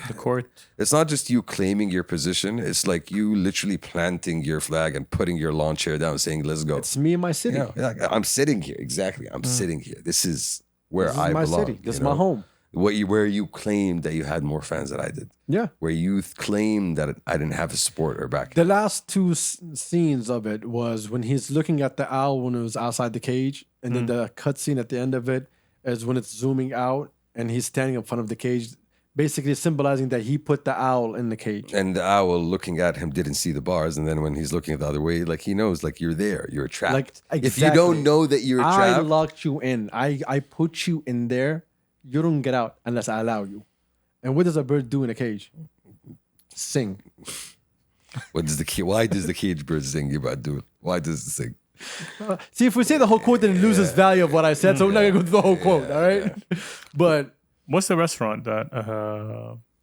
The court. It's not just you claiming your position. It's like you literally planting your flag and putting your lawn chair down, saying, "Let's go." It's me and my city. Yeah, I'm sitting here. Exactly, I'm sitting here. This is where This I is my belong. city. This is you my know? home. Where you claimed that you had more fans than I did. Yeah. Where you claimed that I didn't have a support or back. The last two scenes of it was when he's looking at the owl when it was outside the cage, and then the cutscene at the end of it is when it's zooming out and he's standing in front of the cage, basically symbolizing that he put the owl in the cage. And the owl looking at him didn't see the bars, and then when he's looking the other way, like he knows, like you're there, you're trapped. Like, If you exactly. don't know that you're I trapped, locked you in. I put you in there. You don't get out unless I allow you. And what does a bird do in a cage? Sing. what does why does the cage bird sing about doing? Why does it sing? See, if we say the whole quote, then it loses value of what I said. So we're not gonna go through the whole quote, all right? But What's the restaurant that?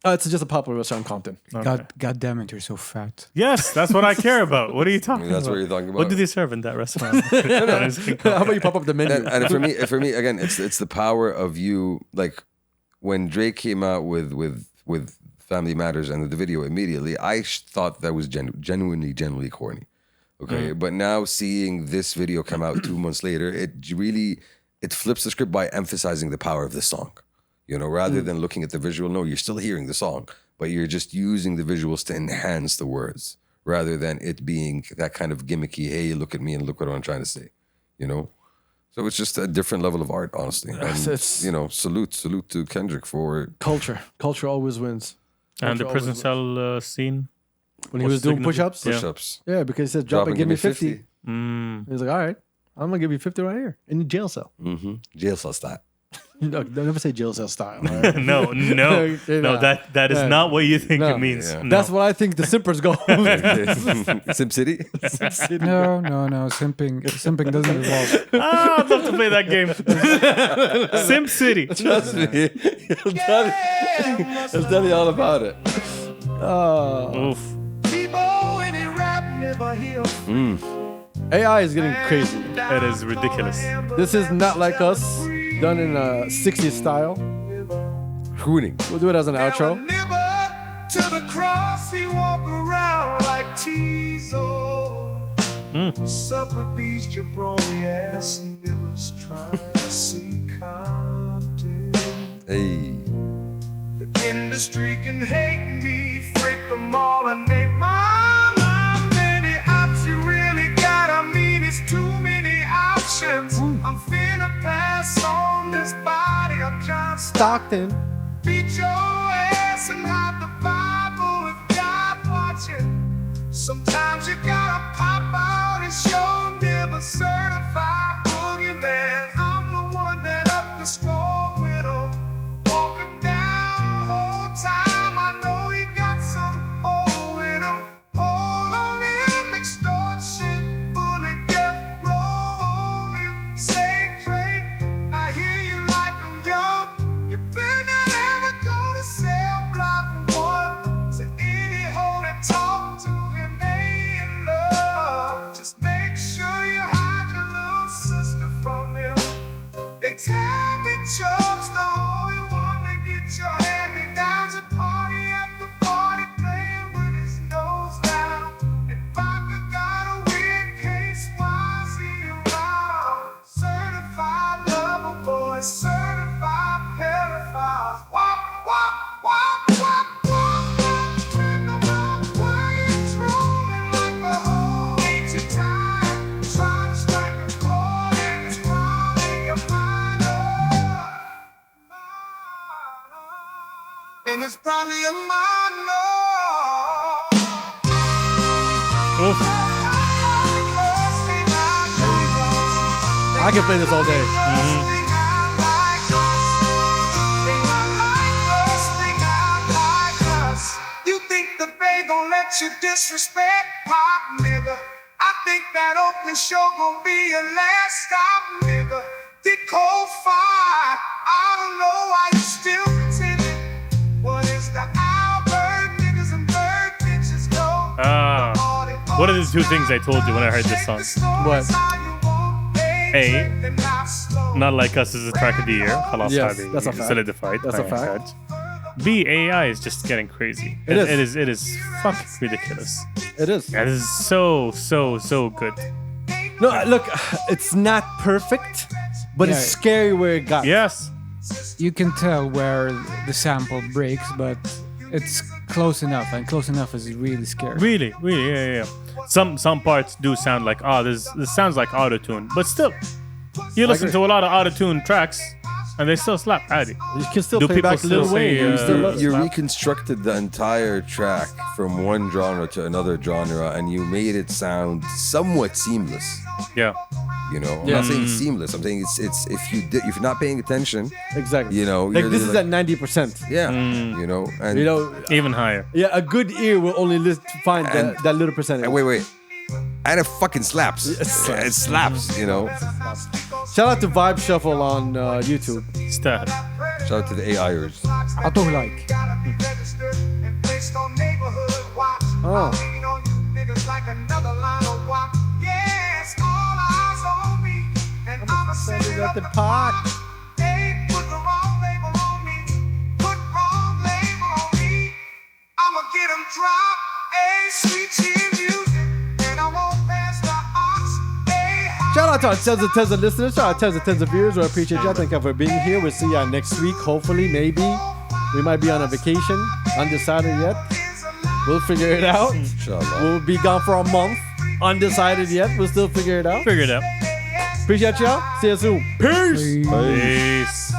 it's just a popular restaurant in Compton. Okay. God damn it, you're so fat. Yes, that's what I care about. What are you talking That's about? what you're talking about. What do they serve in that restaurant? How about you pop up the menu? And for me, again, it's the power of you. Like when Drake came out with Family Matters and the video immediately, I thought that was genuinely corny. Okay, but now seeing this video come out 2 months later, it flips the script by emphasizing the power of the song. You know, rather than looking at the visual, no, you're still hearing the song, but you're just using the visuals to enhance the words rather than it being that kind of gimmicky, hey, look at me and look what I'm trying to say, you know? So it's just a different level of art, honestly. And, it's- you know, salute to Kendrick for... Culture always wins. And the Culture prison always wins. cell scene. When he was doing push-ups? Yeah. Push-ups. Yeah, because he said, drop and give me 50. Mm. He's like, all right, I'm going to give you 50 right here in the jail cell. Mm-hmm. Jail cell style. No, don't never say jail cell style. All right? No, that is not what you think No. it means. Yeah. No. That's what I think the simpers go. Sim City? No. Simping doesn't involve. I'd love to play that game. Sim City. Trust me. He'll tell you all about it. Oof. AI is getting crazy. It is ridiculous. This is Not Like Us, done in a 60s style. Crooning. We'll do it as an outro. To the cross, he walk around like Tizo. Supper beast, your brony ass niggas trying to see Compton. Hey. The industry can hate me, freak them all, and name my many options you really got. I mean, it's too many options. I'm finna pass on this body of John Stockton. Beat your ass and hide the Bible if God watching. Sometimes you gotta pop out and show never certified boogeyman. I'm the one that up the score with him. Walking down the whole time, I know he got some hole in him. Hold on him, extortion, bullet, death row. You say great, I hear you like I'm young. You better not ever go to cell block one. To any hole that talk to him, they in love. Just make sure you hide your little sister from him. They tell me Chuck's the only one to get your hand-me-downs and party at the party, playing with his nose down. And Vodka got a weird case, why is he around? Certified lover boy, certified pedophile. Wop, wop, wop, wop, wop, wop. Bring them out while you're drooling like a hoe. Ain't your time, try to strike a chord and it's crawling your mind up. And it's probably a mind up. Oof. I can play this all day. You think the Bay gon' let you disrespect pop, nigga? I think that Oakland show gon' be your last stop, nigga. Did cold fire? I don't know why you still pretending. What is the Albert niggas and bird bitches go? Ah. All the What are the two things I told you when I heard this song? What? A, Not Like Us is the track of the year. Khalas Yes, hadi that's a fact. solidified. That's a by fact. Judge. B, AI is just getting crazy. It is. It is fucking ridiculous. It is. It is so good. No, look, it's not perfect, but it's Yeah. scary where it got. Yes. You can tell where the sample breaks, but it's close enough, and close enough is really scary. Really, yeah. Some parts do sound like, this sounds like auto-tune. But still, you listen agree. to a lot of auto-tune tracks, and they still slap, adi. You can still Do play people back Lil still Wayne. say, You still love it. You Slap. reconstructed the entire track from one genre to another genre, and you made it sound somewhat seamless. Yeah. You know, I'm Yeah. not saying seamless. I'm saying it's if you're not paying attention, Exactly. you know, like you're this is like- at 90%. yeah, you know, and You know, Even higher. yeah, a good ear will only find And- that little percentage. and wait, and it fucking slaps. It slaps. You know. Shout out to Vibe Shuffle on YouTube. Stat. Shout out to the AIers. Auto like. Oh. At the park. I'ma get 'em drop a sweet chin music, and I won't pass the ox. Shout out to our tens of listeners. Shout out to tens of viewers. We appreciate y'all. Thank you for being here. We'll see y'all next week. Hopefully, maybe. We might be on a vacation. Undecided yet. We'll figure it out. Inshallah. We'll be gone for a month. Undecided yet. We'll still figure it out. Figure it out. Appreciate y'all. See you soon. Peace. Peace.